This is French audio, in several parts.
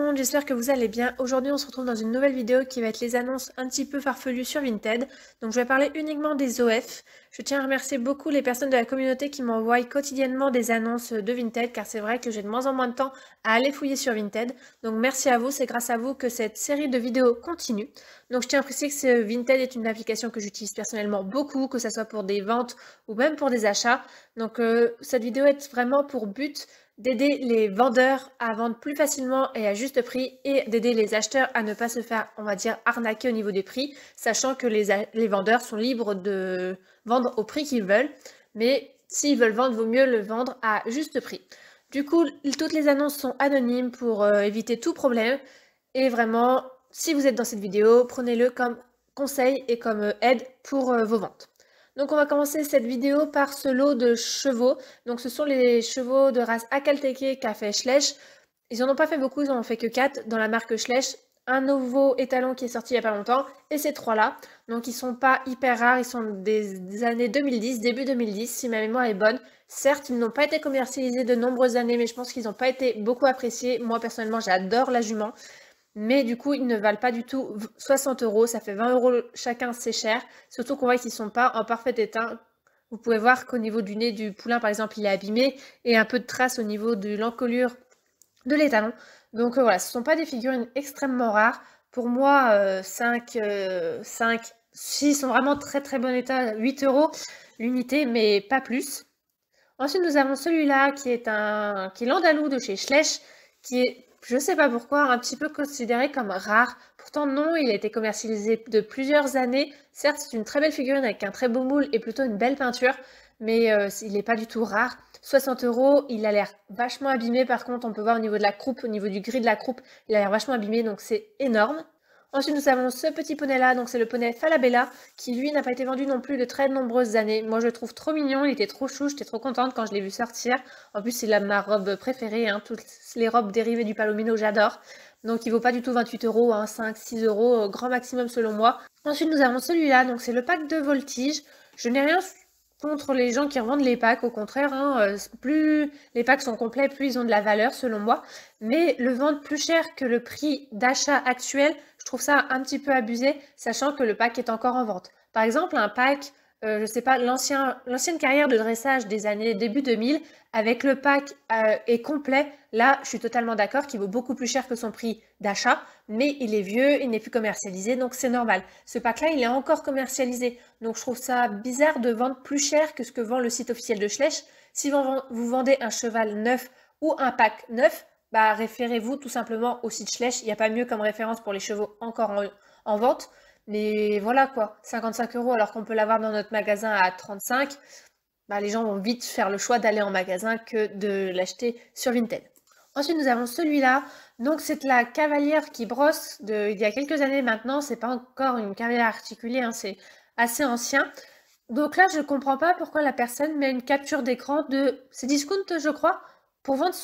monde, j'espère que vous allez bien. Aujourd'hui, on se retrouve dans une nouvelle vidéo qui va être les annonces un petit peu farfelues sur Vinted. Donc, je vais parler uniquement des OF. Je tiens à remercier beaucoup les personnes de la communauté qui m'envoient quotidiennement des annonces de Vinted, car c'est vrai que j'ai de moins en moins de temps à aller fouiller sur Vinted. Donc, merci à vous, c'est grâce à vous que cette série de vidéos continue. Donc, je tiens à préciser que Vinted est une application que j'utilise personnellement beaucoup, que ce soit pour des ventes ou même pour des achats. Donc, cette vidéo est vraiment pour but d'aider les vendeurs à vendre plus facilement et à juste prix et d'aider les acheteurs à ne pas se faire, on va dire, arnaquer au niveau des prix, sachant que les vendeurs sont libres de vendre au prix qu'ils veulent, mais s'ils veulent vendre, vaut mieux le vendre à juste prix. Du coup, toutes les annonces sont anonymes pour éviter tout problème et vraiment, si vous êtes dans cette vidéo, prenez-le comme conseil et comme aide pour vos ventes. Donc on va commencer cette vidéo par ce lot de chevaux. Donc ce sont les chevaux de race Akalteke qu'a fait Schleich. Ils en ont pas fait beaucoup, ils en ont fait que 4 dans la marque Schleich. Un nouveau étalon qui est sorti il y a pas longtemps et ces 3-là. Donc ils sont pas hyper rares, ils sont des années 2010, début 2010 si ma mémoire est bonne. Certes, ils n'ont pas été commercialisés de nombreuses années, mais je pense qu'ils n'ont pas été beaucoup appréciés. Moi personnellement, j'adore la jument. Mais du coup, ils ne valent pas du tout 60 €, ça fait 20 € chacun, c'est cher. Surtout qu'on voit qu'ils ne sont pas en parfait état. Vous pouvez voir qu'au niveau du nez du poulain, par exemple, il est abîmé et un peu de traces au niveau de l'encolure de l'étalon. Donc voilà, ce ne sont pas des figurines extrêmement rares. Pour moi, 5, 6 sont vraiment très très bon état, 8 € l'unité, mais pas plus. Ensuite, nous avons celui-là qui est l'Andalou de chez Schleich, qui est, je sais pas pourquoi, un petit peu considéré comme rare. Pourtant non, il a été commercialisé de plusieurs années. Certes, c'est une très belle figurine avec un très beau moule et plutôt une belle peinture, mais il n'est pas du tout rare. 60 €, il a l'air vachement abîmé par contre, on peut voir au niveau de la croupe, au niveau du gris de la croupe, il a l'air vachement abîmé, donc c'est énorme. Ensuite, nous avons ce petit poney-là, donc c'est le poney Falabella, qui lui n'a pas été vendu non plus de très nombreuses années. Moi, je le trouve trop mignon, il était trop chou, j'étais trop contente quand je l'ai vu sortir. En plus, c'est ma robe préférée, hein. Toutes les robes dérivées du Palomino, j'adore. Donc, il vaut pas du tout 28 €, hein, 5, 6 €, grand maximum selon moi. Ensuite, nous avons celui-là, donc c'est le pack de voltige. Je n'ai rien contre les gens qui revendent les packs, au contraire, hein, plus les packs sont complets, plus ils ont de la valeur selon moi. Mais le vendre plus cher que le prix d'achat actuel, je trouve ça un petit peu abusé, sachant que le pack est encore en vente. Par exemple, un pack, je sais pas, l'ancienne carrière de dressage des années début 2000, avec le pack est complet, là, je suis totalement d'accord qu'il vaut beaucoup plus cher que son prix d'achat, mais il est vieux, il n'est plus commercialisé, donc c'est normal. Ce pack-là, il est encore commercialisé, donc je trouve ça bizarre de vendre plus cher que ce que vend le site officiel de Schleich. Si vous vendez un cheval neuf ou un pack neuf, bah, référez-vous tout simplement au site Schleich. Il n'y a pas mieux comme référence pour les chevaux encore en vente. Mais voilà quoi, 55 € alors qu'on peut l'avoir dans notre magasin à 35, bah, les gens vont vite faire le choix d'aller en magasin que de l'acheter sur Vinted. Ensuite, nous avons celui-là. Donc, c'est la cavalière qui brosse il y a quelques années maintenant. C'est pas encore une cavalière articulée, hein, c'est assez ancien. Donc là, je comprends pas pourquoi la personne met une capture d'écran c'est Discount, je crois, pour vendre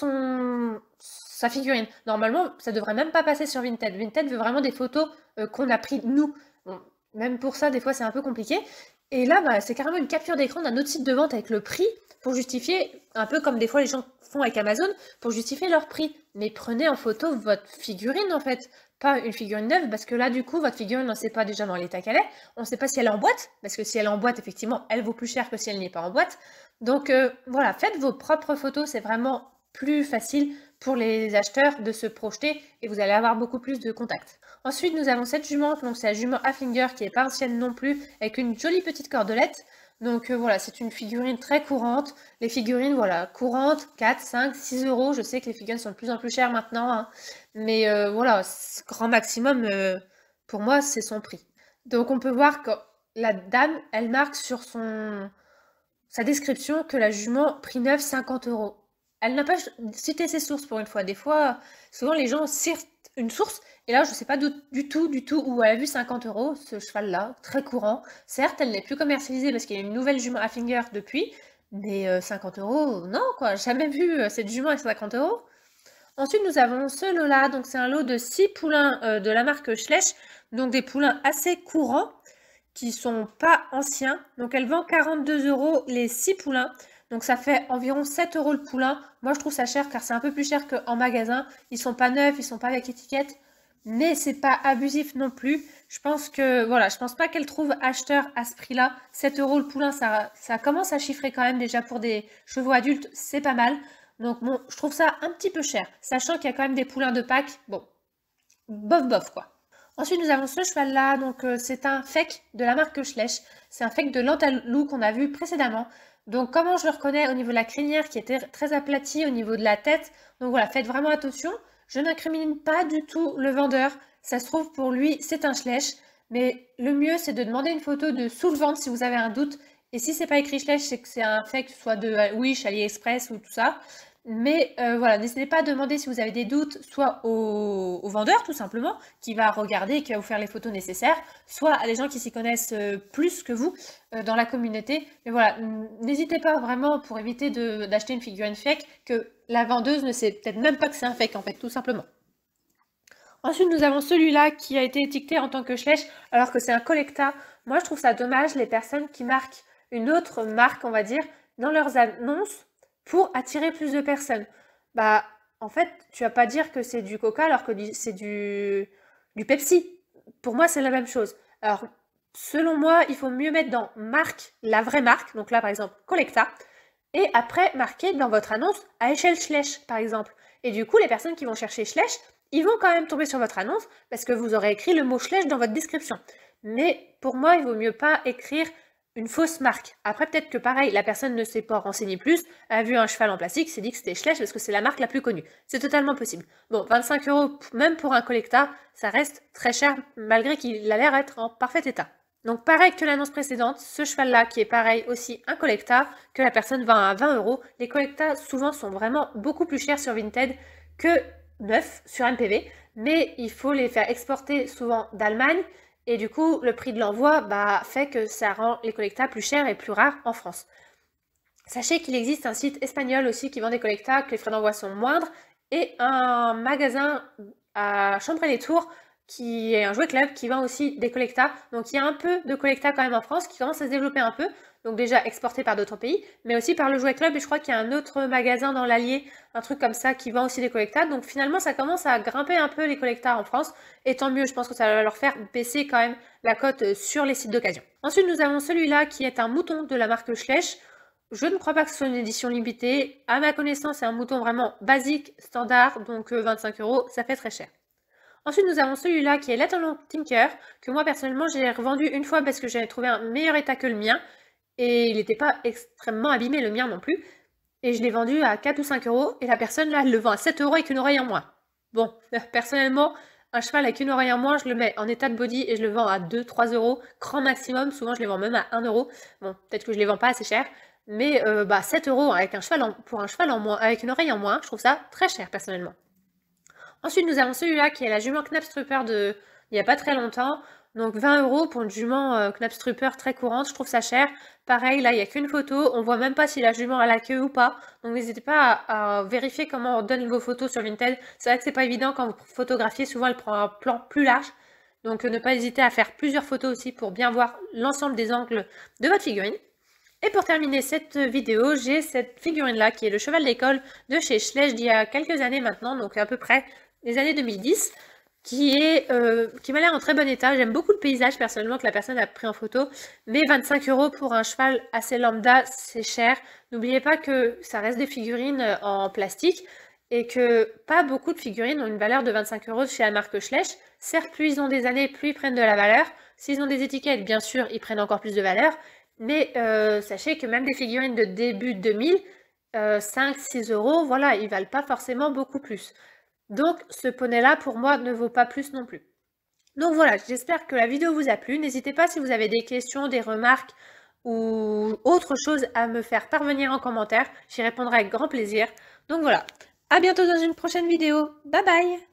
sa figurine. Normalement, ça devrait même pas passer sur Vinted. Vinted veut vraiment des photos qu'on a pris nous. Bon, même pour ça, des fois, c'est un peu compliqué. Et là, bah, c'est carrément une capture d'écran d'un autre site de vente avec le prix pour justifier, un peu comme des fois les gens font avec Amazon, pour justifier leur prix. Mais prenez en photo votre figurine, en fait. Pas une figurine neuve, parce que là, du coup, votre figurine, on ne sait pas déjà dans l'état qu'elle est. On ne sait pas si elle est en boîte, parce que si elle est en boîte, effectivement, elle vaut plus cher que si elle n'est pas en boîte. Donc voilà, faites vos propres photos, c'est vraiment plus facile pour les acheteurs de se projeter et vous allez avoir beaucoup plus de contacts. Ensuite, nous avons cette jument, donc c'est la jument Haflinger qui n'est pas ancienne non plus, avec une jolie petite cordelette. Donc voilà, c'est une figurine très courante. Les figurines, voilà, courantes, 4, 5, 6 €. Je sais que les figurines sont de plus en plus chères maintenant, hein, mais voilà, grand maximum, pour moi, c'est son prix. Donc on peut voir que la dame, elle marque sur sa description que la jument prix neuf 50 €. Elle n'a pas cité ses sources pour une fois. Des fois, souvent les gens citent une source, et là je ne sais pas du tout où elle a vu 50 €, ce cheval-là, très courant. Certes, elle n'est plus commercialisée parce qu'il y a une nouvelle jument Haflinger depuis, mais 50 €, non quoi, jamais vu cette jument à 50 €. Ensuite, nous avons ce lot-là, donc c'est un lot de 6 poulains de la marque Schleich, donc des poulains assez courants, qui sont pas anciens. Donc elle vend 42 € les 6 poulains. Donc ça fait environ 7 € le poulain. Moi je trouve ça cher car c'est un peu plus cher qu'en magasin. Ils sont pas neufs, ils sont pas avec étiquette. Mais c'est pas abusif non plus. Je pense que, voilà, je pense pas qu'elle trouve acheteur à ce prix-là. 7 € le poulain, ça commence à chiffrer quand même déjà pour des chevaux adultes, c'est pas mal. Donc bon, je trouve ça un petit peu cher, sachant qu'il y a quand même des poulains de Pâques. Bon, bof bof quoi. Ensuite, nous avons ce cheval-là, donc c'est un fake de la marque Schleich. C'est un fake de l'Antalou qu'on a vu précédemment. Donc comment je le reconnais au niveau de la crinière qui était très aplatie, au niveau de la tête. Donc voilà, faites vraiment attention. Je n'incrimine pas du tout le vendeur. Ça se trouve pour lui, c'est un Schleich. Mais le mieux, c'est de demander une photo de sous le ventre si vous avez un doute. Et si c'est pas écrit Schleich, c'est que c'est un fake soit de Wish, AliExpress ou tout ça. Mais voilà, n'hésitez pas à demander si vous avez des doutes, soit au vendeur tout simplement, qui va regarder et qui va vous faire les photos nécessaires, soit à des gens qui s'y connaissent plus que vous dans la communauté. Mais voilà, n'hésitez pas vraiment pour éviter d'acheter une figurine fake, que la vendeuse ne sait peut-être même pas que c'est un fake en fait, tout simplement. Ensuite, nous avons celui-là qui a été étiqueté en tant que Schleich, alors que c'est un collecta. Moi, je trouve ça dommage, les personnes qui marquent une autre marque, on va dire, dans leurs annonces, pour attirer plus de personnes. Bah, en fait, tu vas pas dire que c'est du Coca alors que c'est du Pepsi. Pour moi, c'est la même chose. Alors, selon moi, il faut mieux mettre dans marque, la vraie marque, donc là, par exemple, Collecta, et après, marquer dans votre annonce à échelle Schleich, par exemple. Et du coup, les personnes qui vont chercher Schleich, ils vont quand même tomber sur votre annonce parce que vous aurez écrit le mot Schleich dans votre description. Mais pour moi, il vaut mieux pas écrire une fausse marque. Après, peut-être que pareil, la personne ne s'est pas renseignée plus, a vu un cheval en plastique, s'est dit que c'était Schleich parce que c'est la marque la plus connue. C'est totalement possible. Bon, 25 €, même pour un collecta, ça reste très cher, malgré qu'il a l'air d'être en parfait état. Donc pareil que l'annonce précédente, ce cheval-là qui est pareil aussi un collecta, que la personne vend à 20 €. Les collectas souvent sont vraiment beaucoup plus chers sur Vinted que neufs sur MPV, mais il faut les faire exporter souvent d'Allemagne, et du coup, le prix de l'envoi fait que ça rend les collectas plus chers et plus rares en France. Sachez qu'il existe un site espagnol aussi qui vend des collectas, que les frais d'envoi sont moindres, et un magasin à Chambray-les-Tours, qui est un jouet club, qui vend aussi des collectas. Donc il y a un peu de collectas quand même en France, qui commence à se développer un peu, donc déjà exporté par d'autres pays, mais aussi par le jouet club, et je crois qu'il y a un autre magasin dans l'Allier, un truc comme ça, qui vend aussi des collectas. Donc finalement, ça commence à grimper un peu les collectas en France, et tant mieux, je pense que ça va leur faire baisser quand même la cote sur les sites d'occasion. Ensuite, nous avons celui-là qui est un mouton de la marque Schleich. Je ne crois pas que ce soit une édition limitée. À ma connaissance, c'est un mouton vraiment basique, standard, donc 25 €, ça fait très cher. Ensuite, nous avons celui-là qui est l'Eternal Tinker, que moi personnellement j'ai revendu une fois parce que j'avais trouvé un meilleur état que le mien, et il n'était pas extrêmement abîmé, le mien non plus, et je l'ai vendu à 4 ou 5 €, et la personne là, elle le vend à 7 € avec une oreille en moins. Bon, personnellement, un cheval avec une oreille en moins, je le mets en état de body et je le vends à 2-3 €, grand maximum, souvent je les vends même à 1 €, bon, peut-être que je les vends pas assez cher, mais 7 € avec un cheval pour un cheval en moins, avec une oreille en moins, je trouve ça très cher personnellement. Ensuite, nous avons celui-là qui est la jument Knapstrupper de il n'y a pas très longtemps. Donc 20 € pour une jument Knapstrupper très courante, je trouve ça cher. Pareil, là, il n'y a qu'une photo, on voit même pas si la jument a la queue ou pas. Donc n'hésitez pas à vérifier comment on donne vos photos sur Vinted. C'est vrai que c'est pas évident quand vous photographiez, souvent elle prend un plan plus large. Donc ne pas hésiter à faire plusieurs photos aussi pour bien voir l'ensemble des angles de votre figurine. Et pour terminer cette vidéo, j'ai cette figurine-là qui est le cheval d'école de chez Schleich d'il y a quelques années maintenant, donc à peu près les années 2010, qui m'a l'air en très bon état. J'aime beaucoup le paysage personnellement que la personne a pris en photo, mais 25 € pour un cheval assez lambda, c'est cher. N'oubliez pas que ça reste des figurines en plastique et que pas beaucoup de figurines ont une valeur de 25 € chez la marque Schleich. Certes, plus ils ont des années, plus ils prennent de la valeur. S'ils ont des étiquettes, bien sûr, ils prennent encore plus de valeur. Mais sachez que même des figurines de début 2000, 5-6 €, voilà, ils valent pas forcément beaucoup plus. Donc ce poney-là, pour moi, ne vaut pas plus non plus. Donc voilà, j'espère que la vidéo vous a plu. N'hésitez pas si vous avez des questions, des remarques ou autre chose à me faire parvenir en commentaire. J'y répondrai avec grand plaisir. Donc voilà, à bientôt dans une prochaine vidéo. Bye bye!